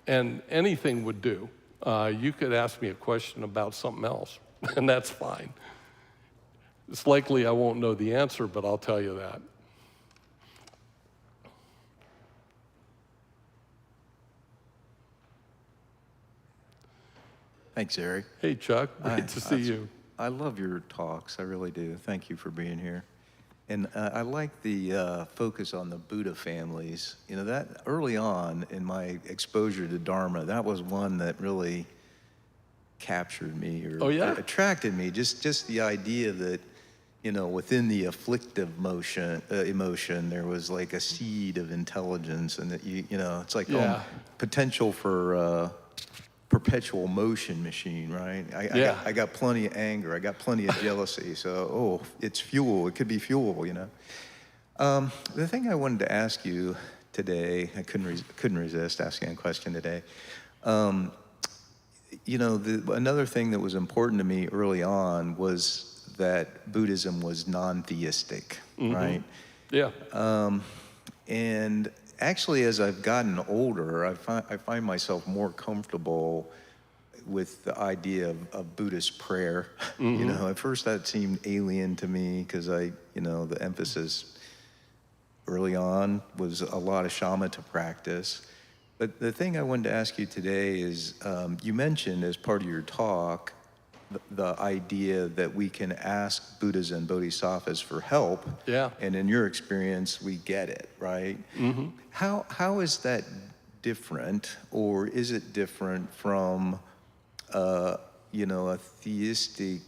and anything would do. You could ask me a question about something else, and that's fine. It's likely I won't know the answer, but I'll tell you that. Thanks, Eric. Hey, Chuck, great to see you. I love your talks, I really do. Thank you for being here. And I like the focus on the Buddha families. That early on in my exposure to Dharma, that was one that really captured me or attracted me. Just the idea that, within the afflictive emotion, there was like a seed of intelligence, and that it's like potential for perpetual motion machine, right? I got plenty of anger, I got plenty of jealousy, so it's fuel, it could be fuel, The thing I wanted to ask you today, I couldn't resist asking a question today. Another thing that was important to me early on was that Buddhism was non-theistic, right? Yeah. And actually, as I've gotten older, I find myself more comfortable with the idea of Buddhist prayer. At first that seemed alien to me because the emphasis early on was a lot of shamatha practice. But the thing I wanted to ask you today is, you mentioned as part of your talk the idea that we can ask Buddhas and Bodhisattvas for help. Yeah. And in your experience, we get it, right? Mm-hmm. How is that different, or is it different from, a theistic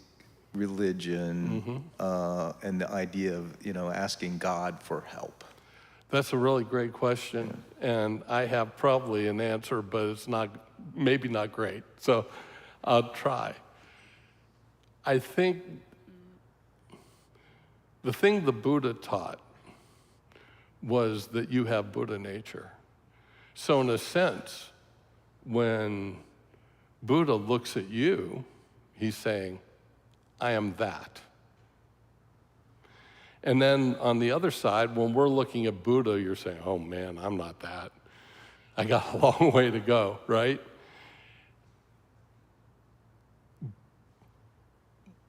religion, and the idea of, asking God for help? That's a really great question, and I have probably an answer, but it's maybe not great. So I'll try. I think the thing the Buddha taught was that you have Buddha nature. So in a sense, when Buddha looks at you, he's saying, I am that. And then on the other side, when we're looking at Buddha, you're saying, oh man, I'm not that. I got a long way to go, right?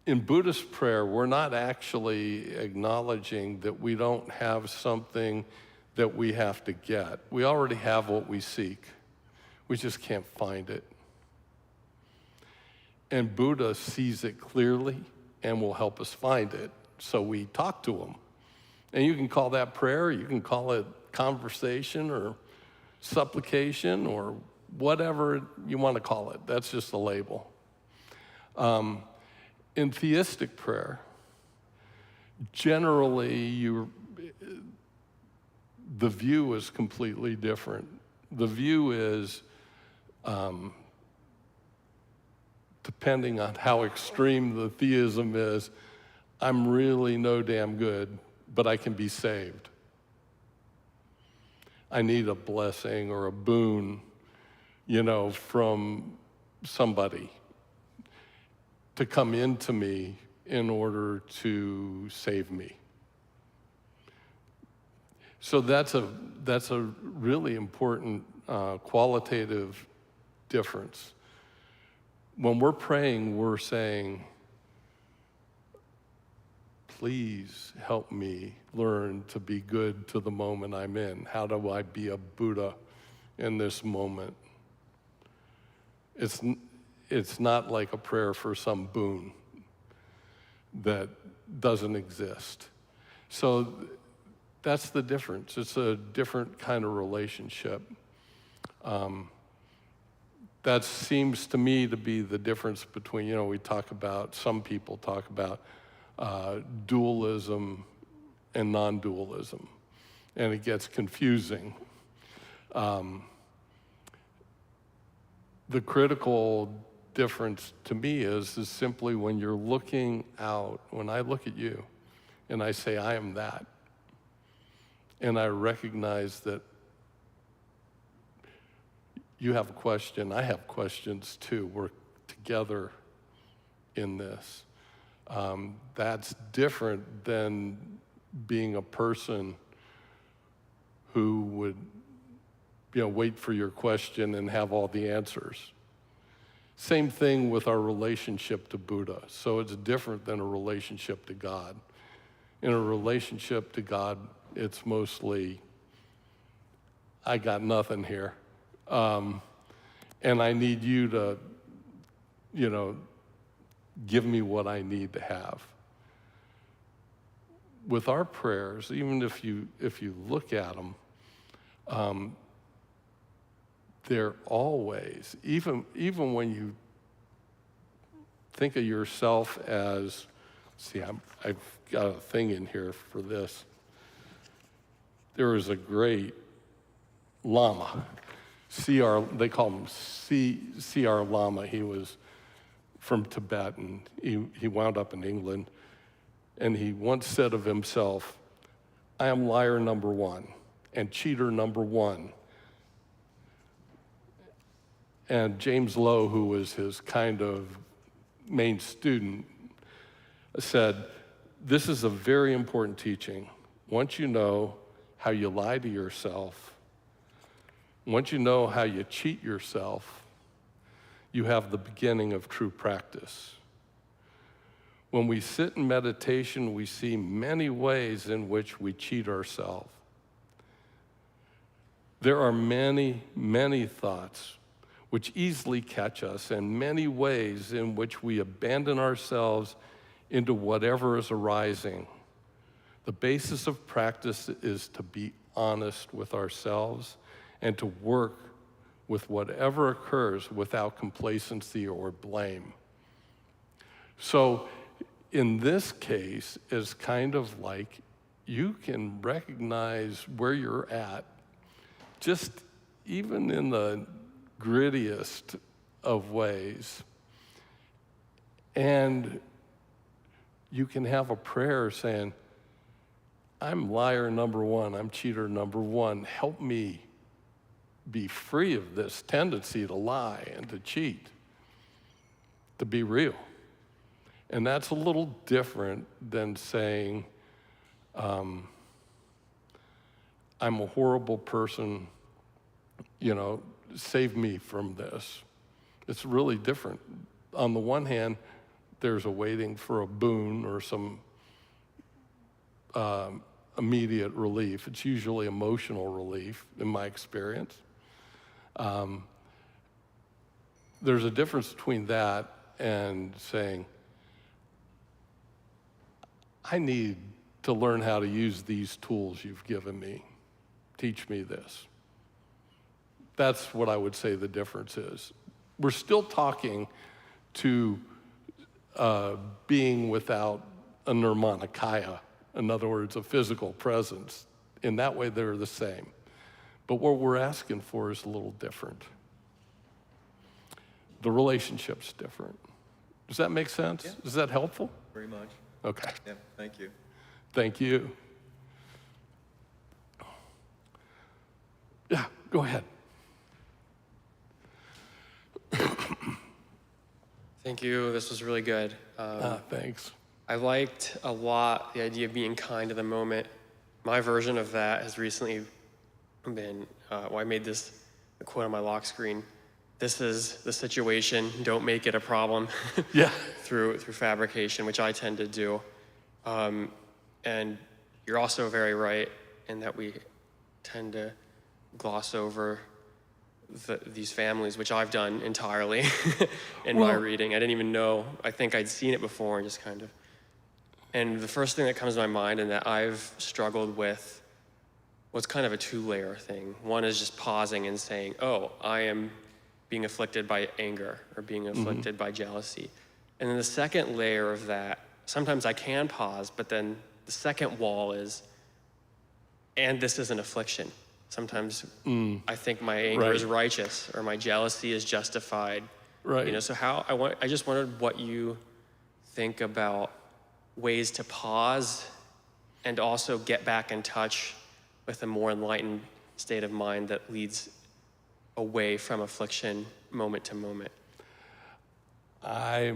In Buddhist prayer, we're not actually acknowledging that we don't have something that we have to get. We already have what we seek. We just can't find it. And Buddha sees it clearly and will help us find it. So we talk to him. And you can call that prayer, you can call it conversation or supplication or whatever you want to call it. That's just a label. In theistic prayer, generally the view is completely different. The view is depending on how extreme the theism is, I'm really no damn good, but I can be saved. I need a blessing or a boon, from somebody to come into me in order to save me. So that's a really important qualitative difference. When we're praying, we're saying, please help me learn to be good to the moment I'm in. How do I be a Buddha in this moment? It's not like a prayer for some boon that doesn't exist. So that's the difference. It's a different kind of relationship. That seems to me to be the difference between, some people talk about dualism and non-dualism, and it gets confusing. The critical difference to me is simply when you're looking out, when I look at you and I say, I am that, and I recognize that you have a question, I have questions too, we're together in this. That's different than being a person who would wait for your question and have all the answers. Same thing with our relationship to Buddha. So it's different than a relationship to God. In a relationship to God, it's mostly, I got nothing here. And I need you to, give me what I need to have. With our prayers, even if you look at them, they're always, even when you think of yourself as, I've got a thing in here for this. There was a great Lama, they call him C.R. Lama. He was from Tibet, and he wound up in England. And he once said of himself, I am liar number one and cheater number one. And James Lowe, who was his kind of main student, said, this is a very important teaching. Once you know how you lie to yourself, once you know how you cheat yourself, you have the beginning of true practice. When we sit in meditation, we see many ways in which we cheat ourselves. There are many, many thoughts which easily catch us, and many ways in which we abandon ourselves into whatever is arising. The basis of practice is to be honest with ourselves and to work with whatever occurs without complacency or blame. So in this case, it's kind of like you can recognize where you're at, just even in the grittiest of ways. And you can have a prayer saying, I'm liar number one, I'm cheater number one. Help me be free of this tendency to lie and to cheat, to be real. And that's a little different than saying, I'm a horrible person, save me from this. It's really different. On the one hand, there's a waiting for a boon or some immediate relief. It's usually emotional relief, in my experience. There's a difference between that and saying, I need to learn how to use these tools you've given me. Teach me this. That's what I would say the difference is. We're still talking to being without a nirmanakaya, in other words, a physical presence. In that way, they're the same. But what we're asking for is a little different. The relationship's different. Does that make sense? Yeah. Is that helpful? Very much. Okay. Yeah, thank you. Thank you. Yeah, go ahead. Thank you. This was really good. Thanks. I liked a lot the idea of being kind to the moment. My version of that has recently been, I made this a quote on my lock screen. This is the situation. Don't make it a problem. Yeah. through fabrication, which I tend to do. And you're also very right in that we tend to gloss over these families, which I've done entirely in my reading. I didn't even know. I think I'd seen it before and just kind of. And the first thing that comes to my mind and that I've struggled with was kind of a two-layer thing. One is just pausing and saying, oh, I am being afflicted by anger or being afflicted by jealousy. And then the second layer of that, sometimes I can pause, but then the second wall is, and this is an affliction. Sometimes I think my anger is righteous or my jealousy is justified. Right. You know, so I just wondered what you think about ways to pause and also get back in touch with a more enlightened state of mind that leads away from affliction moment to moment. I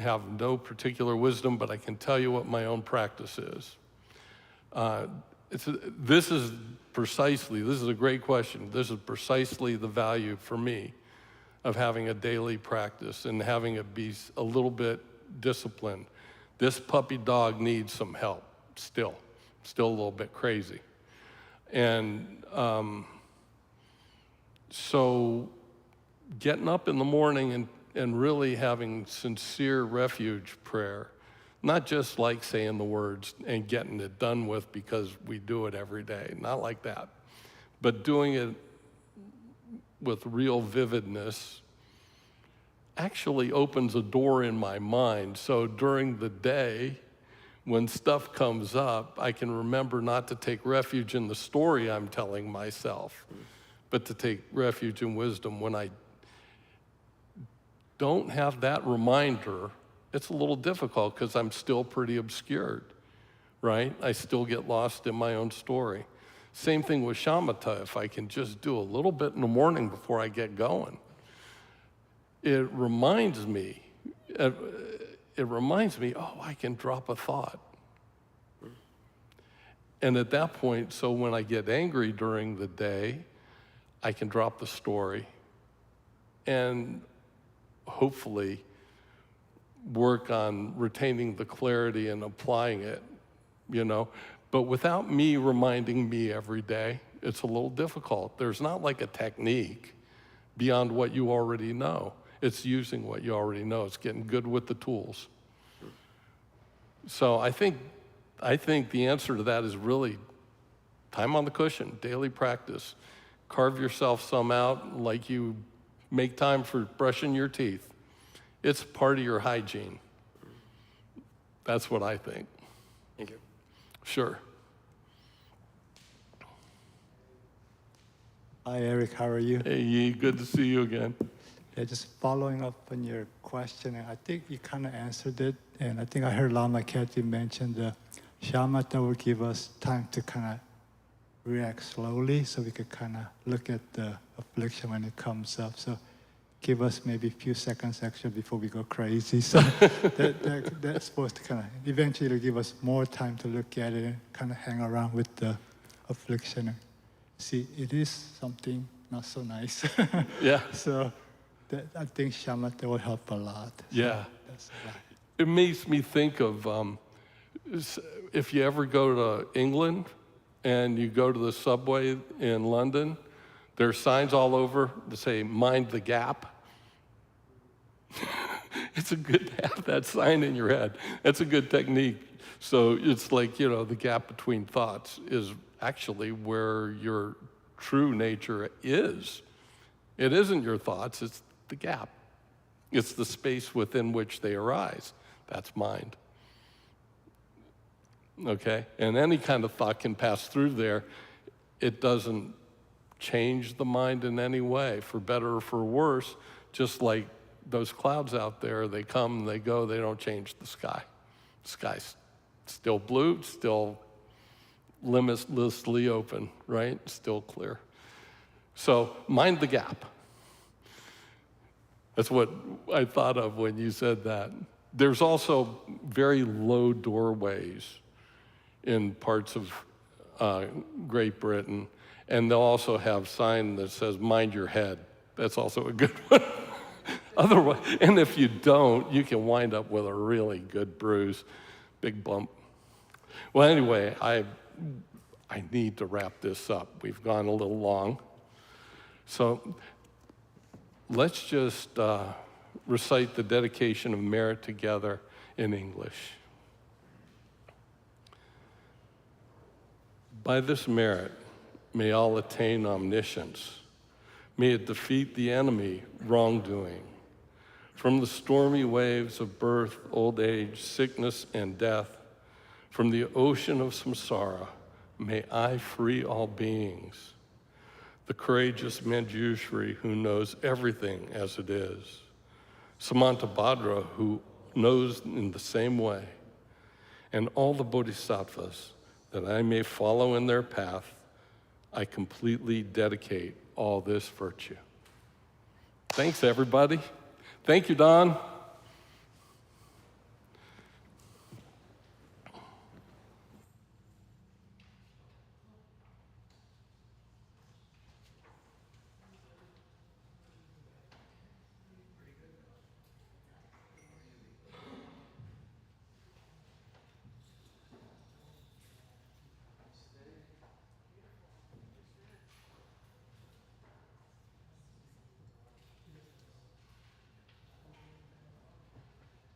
have no particular wisdom, but I can tell you what my own practice is. This is a great question. This is precisely the value for me of having a daily practice and having it be a little bit disciplined. This puppy dog needs some help still a little bit crazy. And so getting up in the morning and really having sincere refuge prayer, not just like saying the words and getting it done with because we do it every day, not like that, but doing it with real vividness actually opens a door in my mind. So during the day, when stuff comes up, I can remember not to take refuge in the story I'm telling myself, but to take refuge in wisdom. When I don't have that reminder, it's a little difficult because I'm still pretty obscured, right? I still get lost in my own story. Same thing with shamatha. If I can just do a little bit in the morning before I get going, it reminds me, oh, I can drop a thought. And at that point, so when I get angry during the day, I can drop the story and hopefully work on retaining the clarity and applying it, you know. But without me reminding me every day, it's a little difficult. There's not like a technique beyond what you already know. It's using what you already know. It's getting good with the tools. So I think the answer to that is really time on the cushion, daily practice. Carve yourself some out like you make time for brushing your teeth. It's part of your hygiene. That's what I think. Thank you. Sure. Hi, Eric. How are you? Hey, Yi, good to see you again. Yeah, just following up on your question, and I think you kind of answered it. And I think I heard Lama Kathy mention the shamatha will give us time to kind of react slowly, so we could kind of look at the affliction when it comes up. So give us maybe a few seconds extra before we go crazy. So that's supposed to kind of eventually give us more time to look at it and kind of hang around with the affliction and see it is something not so nice. Yeah. So I think shamatha will help a lot. Yeah. So that's a lot. It makes me think of if you ever go to England and you go to the subway in London, there are signs all over that say, "Mind the gap." It's a good to have that sign in your head. That's a good technique. So it's like, you know, the gap between thoughts is actually where your true nature is. It isn't your thoughts, it's the gap. It's the space within which they arise. That's mind. Okay? And any kind of thought can pass through there. It doesn't change the mind in any way, for better or for worse, just like those clouds out there, they come, they go, they don't change the sky. The sky's still blue, still limitlessly open, right? Still clear. So mind the gap. That's what I thought of when you said that. There's also very low doorways in parts of Great Britain, and they'll also have a sign that says, mind your head. That's also a good one. Otherwise, and if you don't, you can wind up with a really good bruise, big bump. Well, anyway, I need to wrap this up. We've gone a little long. So let's just recite the dedication of merit together in English. By this merit, may all attain omniscience. May it defeat the enemy, wrongdoing. From the stormy waves of birth, old age, sickness, and death, from the ocean of samsara, may I free all beings. The courageous Manjushri who knows everything as it is. Samantabhadra who knows in the same way. And all the bodhisattvas that I may follow in their path, I completely dedicate all this virtue. Thanks, everybody. Thank you, Don.